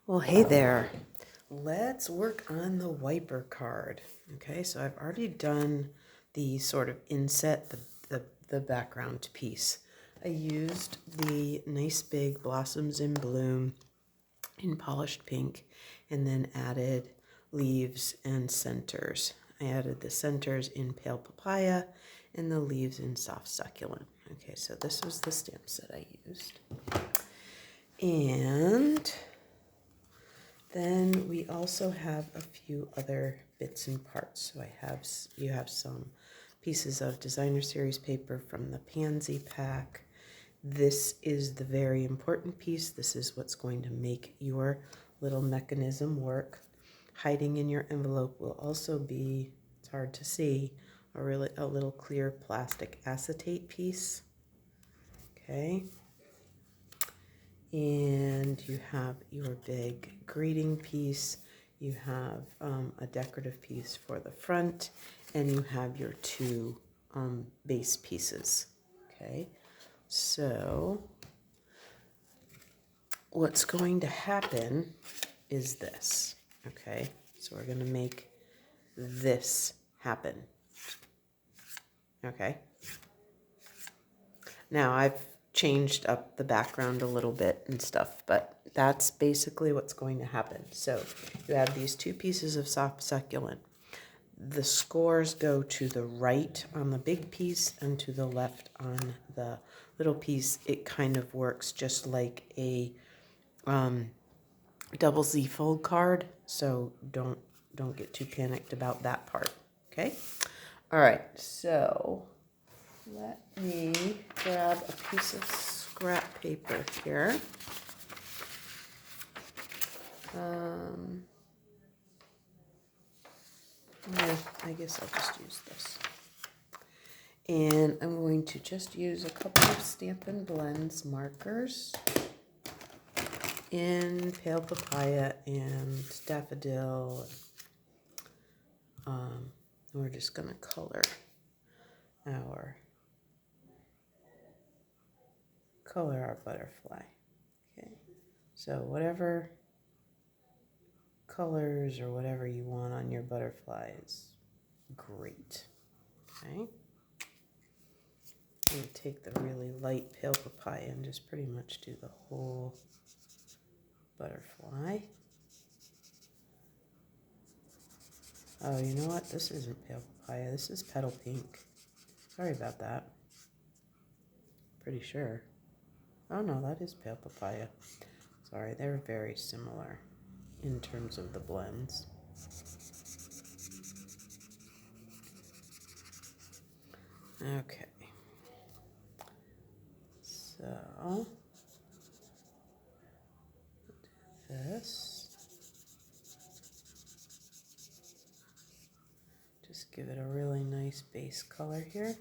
Well, hey there. Let's work on the wiper card. Okay, so I've already done the sort of inset, the background piece. I used the nice big Blossoms in Bloom in polished pink and then added leaves and centers. I added the centers in pale papaya and the leaves in soft succulent. Okay, so this was the stamp set I used. And then we also have a few other bits and parts. So you have some pieces of designer series paper from the Pansy pack. This is the very important piece. This is what's going to make your little mechanism work. Hiding in your envelope will also be, it's hard to see, a little clear plastic acetate piece. Okay. And you have your big greeting piece, you have a decorative piece for the front, and you have your two base pieces. Okay, so what's going to happen is this. Okay, so we're going to make this happen. Okay, now I've changed up the background a little bit and stuff, but that's basically what's going to happen. So you have these two pieces of soft succulent. The scores go to the right on the big piece and to the left on the little piece. It kind of works just like a double Z fold card, so don't get too panicked about that part. Okay, all right, so let me grab a piece of scrap paper here. Yeah, I guess I'll just use this. And I'm going to just use a couple of Stampin' Blends markers in Pale Papaya and Daffodil. We're just going to color our butterfly. Okay, so whatever colors or whatever you want on your butterfly is great. Okay, I'm going to take the really light pale papaya and just pretty much do the whole butterfly. Oh, you know what? This isn't pale papaya. This is petal pink. Sorry about that. Pretty sure. Oh no, that is pale papaya. Sorry, they're very similar in terms of the blends. Okay. So, this. Just give it a really nice base color here.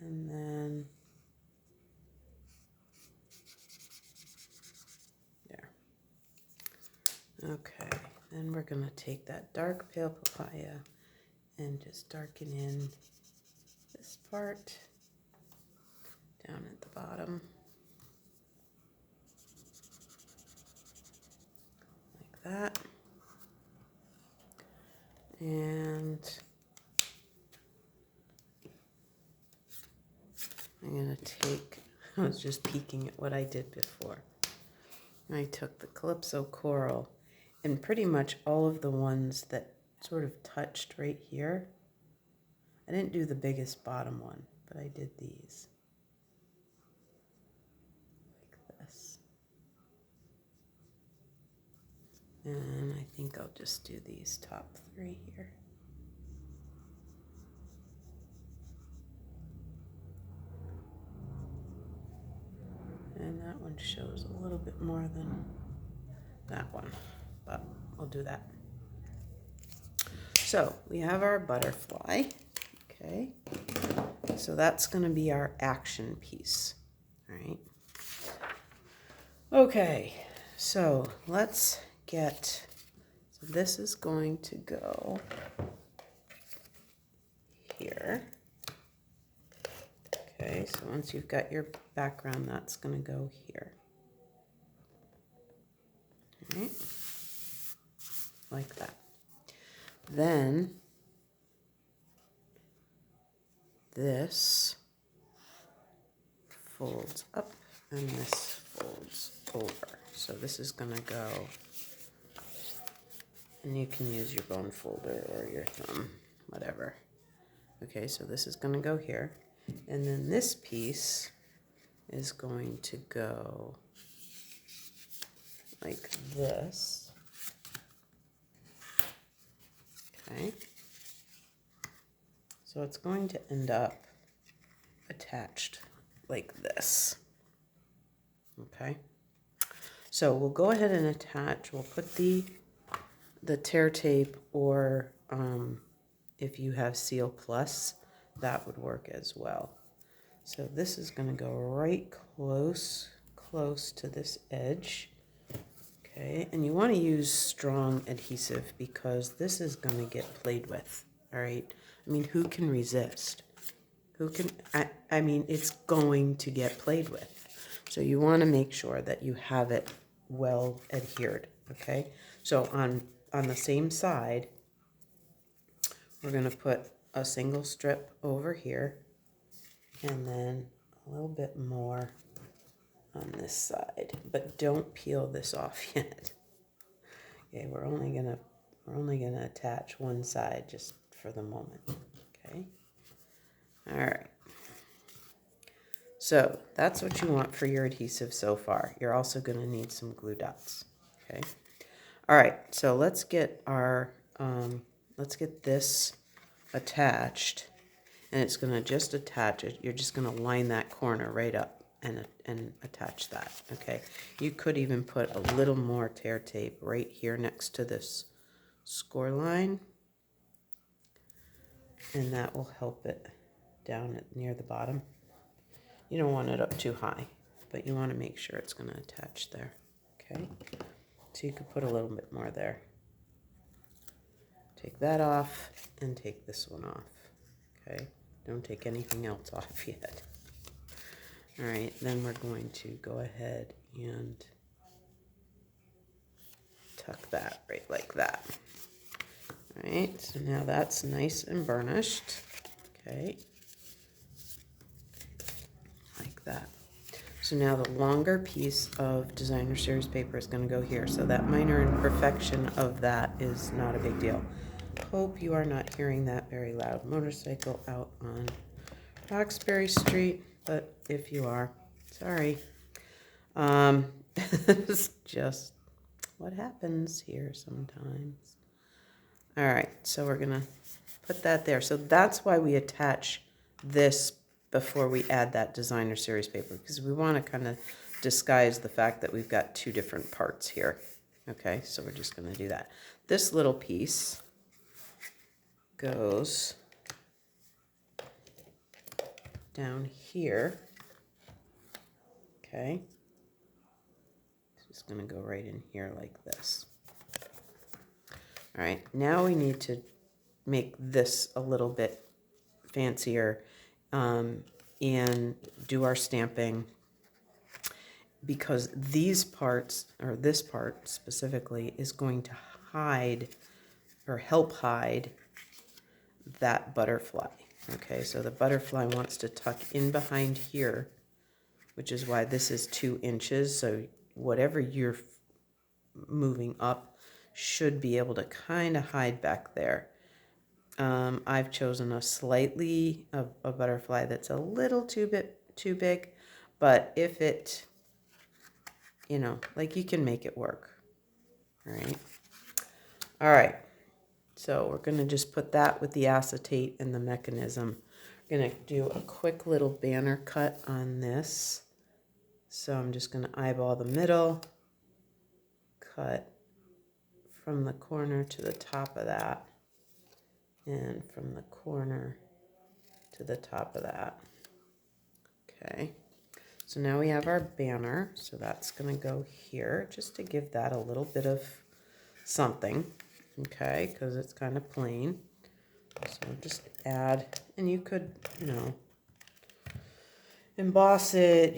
And then, there. Okay, then we're going to take that dark pale papaya and just darken in this part down at the bottom. Like that. And I'm going to take, I was just peeking at what I did before. I took the Calypso Coral and pretty much all of the ones that sort of touched right here. I didn't do the biggest bottom one, but I did these. Like this. And I think I'll just do these top three here. And that one shows a little bit more than that one, but we'll do that. So we have our butterfly, okay? So that's going to be our action piece, all right? Okay, so let's get, so this is going to go here. Okay, so once you've got your background, that's going to go here. right? Like that. Then this folds up and this folds over. So this is going to go, and you can use your bone folder or your thumb, whatever. Okay, so this is going to go here. And then this piece is going to go like this. Okay. So it's going to end up attached like this. Okay. So we'll go ahead and attach, we'll put the tear tape, or if you have Seal Plus, that would work as well. So this is going to go right close to this edge. Okay, and you want to use strong adhesive because this is going to get played with. All right. I mean, who can resist? Who can, I mean, it's going to get played with. So you want to make sure that you have it well adhered. Okay. So on the same side, we're going to put a single strip over here and then a little bit more on this side, but don't peel this off yet. Okay, we're only gonna attach one side just for the moment. Okay. All right. So that's what you want for your adhesive so far. You're also gonna need some glue dots. Okay. All right. So let's get our let's get this attached, and it's gonna just attach it. You're just gonna line that corner right up and attach that. Okay. You could even put a little more tear tape right here next to this score line, and that will help it down near the bottom. You don't want it up too high, but you want to make sure it's going to attach there. Okay. So you could put a little bit more there. Take that off and take this one off. Okay. Don't take anything else off yet. All right, then we're going to go ahead and tuck that right like that. All right, so now that's nice and burnished. Okay, like that. So now the longer piece of designer series paper is going to go here. So that minor imperfection of that is not a big deal. Hope you are not hearing that very loud motorcycle out on Roxbury Street, but if you are, sorry. It's just what happens here sometimes. All right, so we're gonna put that there. So that's why we attach this before we add that designer series paper, because we want to kind of disguise the fact that we've got two different parts here. Okay, so we're just gonna do that. This little piece goes down here. Okay, it's just gonna go right in here like this. All right, now we need to make this a little bit fancier and do our stamping, because these parts, or this part specifically, is going to hide or help hide that butterfly. Okay, so the butterfly wants to tuck in behind here, which is why this is 2 inches. So whatever you're moving up should be able to kind of hide back there. I've chosen a butterfly that's a little too big, but if it, you know, like, you can make it work. All right. So we're going to just put that with the acetate and the mechanism. We're going to do a quick little banner cut on this. So I'm just going to eyeball the middle, cut from the corner to the top of that, and from the corner to the top of that. Okay, so now we have our banner. So that's going to go here just to give that a little bit of something. Okay, because it's kind of plain. So just add, and you could, you know, emboss it.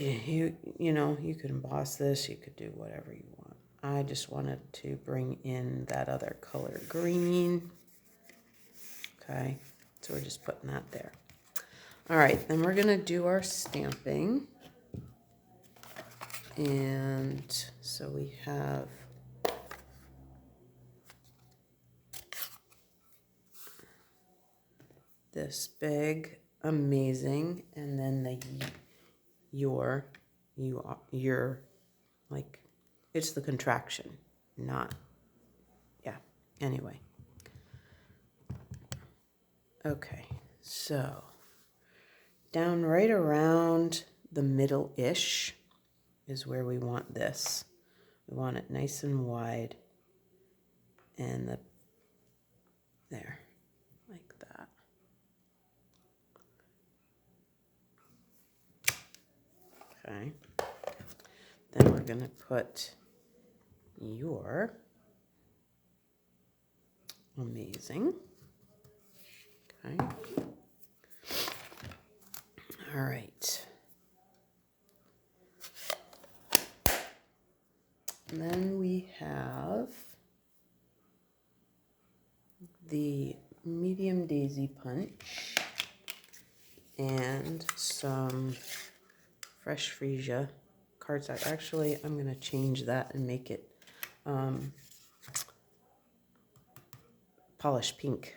You know, you could emboss this. You could do whatever you want. I just wanted to bring in that other color green. Okay, so we're just putting that there. All right, then we're gonna do our stamping. And so we have this big, amazing, and then the your, like, it's the contraction, not, yeah, anyway. Okay, so down right around the middle-ish is where we want this. We want it nice and wide, and there, like that. Okay. Then we're gonna put your amazing. Okay. All right. And then we have the medium daisy punch and some fresh freesia cardstock. Actually, I'm going to change that and make it polished pink,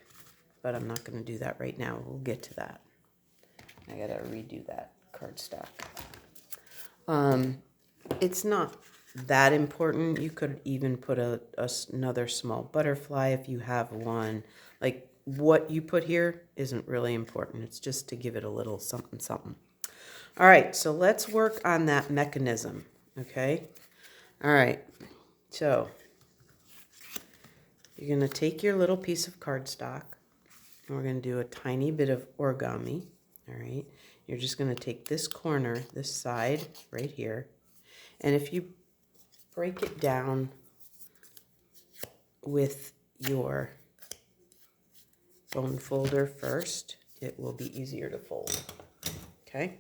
but I'm not going to do that right now. We'll get to that. I got to redo that cardstock. It's not that important. You could even put another small butterfly if you have one. Like, what you put here isn't really important. It's just to give it a little something something. All right, so let's work on that mechanism, okay? All right, so you're gonna take your little piece of cardstock and we're gonna do a tiny bit of origami, all right? You're just gonna take this corner, this side right here, and if you break it down with your bone folder first, it will be easier to fold, okay?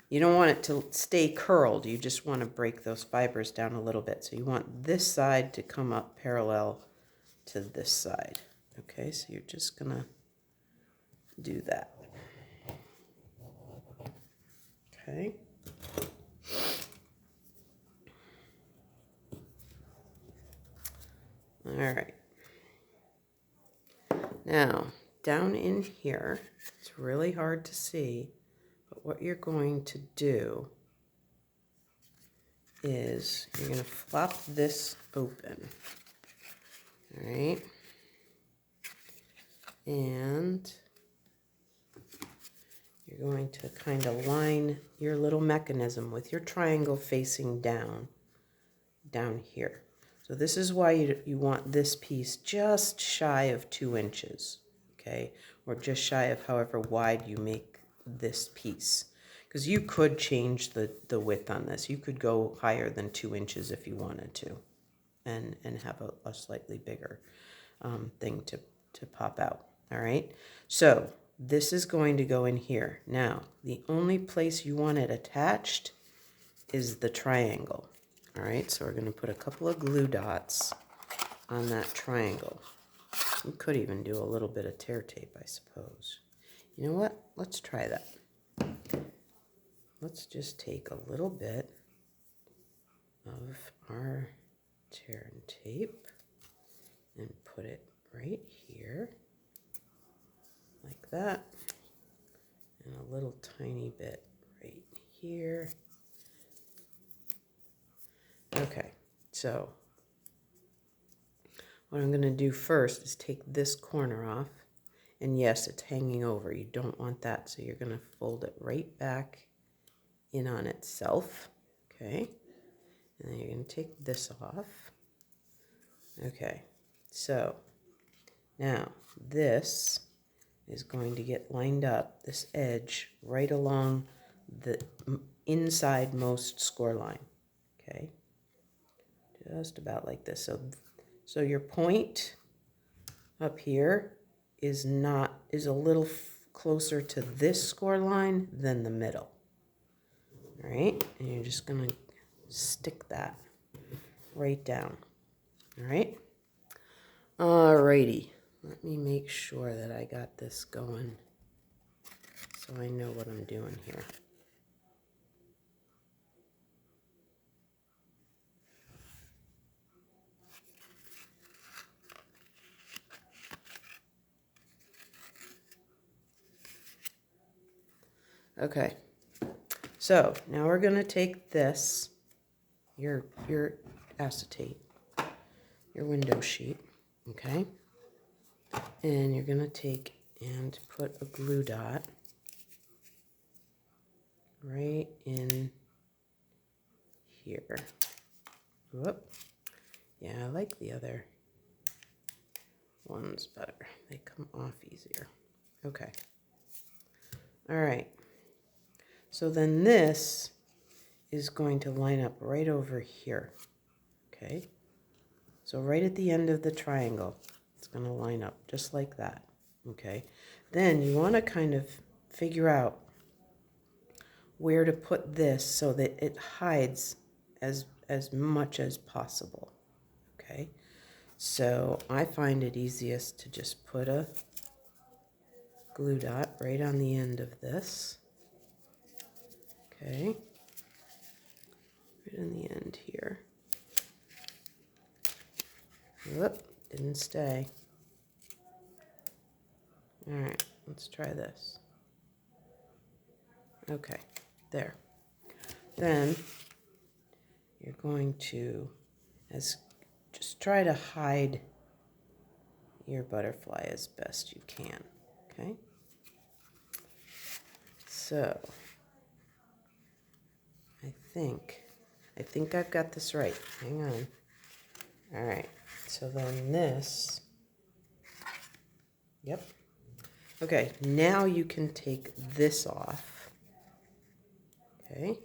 You don't want it to stay curled. You just want to break those fibers down a little bit. So you want this side to come up parallel to this side. Okay, so you're just going to do that. Okay. All right. Now, down in here, it's really hard to see, but what you're going to do is you're going to flop this open. All right. And you're going to kind of line your little mechanism with your triangle facing down here. So this is why you want this piece just shy of 2 inches, okay? Or just shy of however wide you make this piece. Because you could change the width on this. You could go higher than 2 inches if you wanted to and have a slightly bigger thing to pop out, all right? So this is going to go in here. Now, the only place you want it attached is the triangle. All right, so we're going to put a couple of glue dots on that triangle. We could even do a little bit of tear tape, I suppose. You know what? Let's try that. Let's just take a little bit of our tear and tape and put it right here, like that, and a little tiny bit right here. Okay, so what I'm going to do first is take this corner off, and yes, it's hanging over. You don't want that, so you're going to fold it right back in on itself, okay? And then you're going to take this off. Okay, so now this is going to get lined up, this edge, right along the inside most score line, okay? Just about like this. So your point up here is a little closer to this score line than the middle. All right, and you're just gonna stick that right down. All right? Alrighty. Let me make sure that I got this going so I know what I'm doing here. Okay, so now we're going to take this, your acetate, your window sheet, okay? And you're going to take and put a glue dot right in here. Whoop. Yeah, I like the other ones better. They come off easier. Okay. All right. So then this is going to line up right over here. Okay. So right at the end of the triangle, it's going to line up just like that. Okay. Then you want to kind of figure out where to put this so that it hides as much as possible. Okay. So I find it easiest to just put a glue dot right on the end of this. Okay. Right on the end here. Whoop, didn't stay. All right, let's try this. Okay, there. Then you're going to just try to hide your butterfly as best you can. Okay. So I think I've got this right. Hang on. All right. So then this. Yep. Okay, now you can take this off. Okay.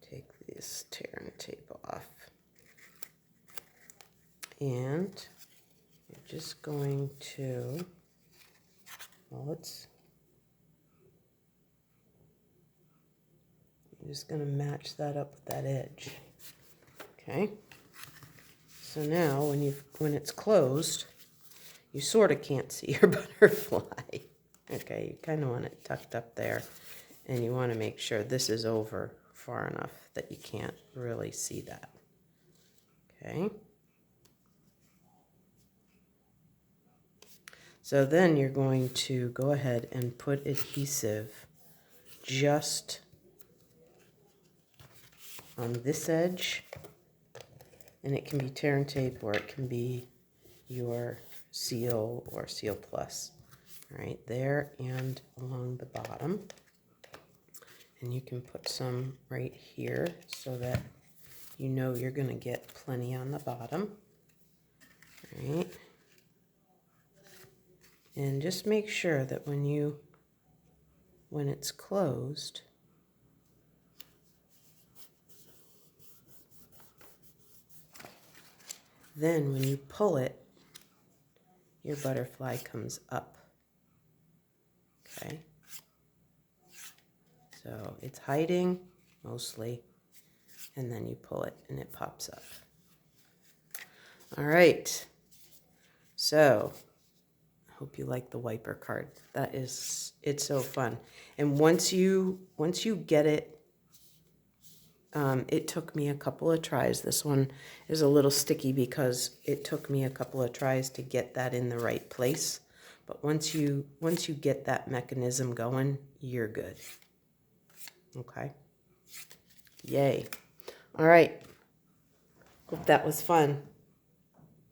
Take this tear and tape off. And you're just going to, well, I'm just going to match that up with that edge. Okay. So now when it's closed, you sort of can't see your butterfly. Okay, you kind of want it tucked up there, and you want to make sure this is over far enough that you can't really see that. Okay. So then you're going to go ahead and put adhesive just on this edge, and it can be tear and tape or it can be your seal or Seal Plus, right there and along the bottom. And you can put some right here so that you know you're going to get plenty on the bottom, right? And just make sure that when it's closed, then when you pull it, your butterfly comes up. Okay. So it's hiding mostly, and then you pull it and it pops up. All right. So I hope you like the wiper card. It's so fun. And once you get it, it took me a couple of tries. This one is a little sticky because it took me a couple of tries to get that in the right place. But once you get that mechanism going, you're good. Okay. Yay. All right. Hope that was fun.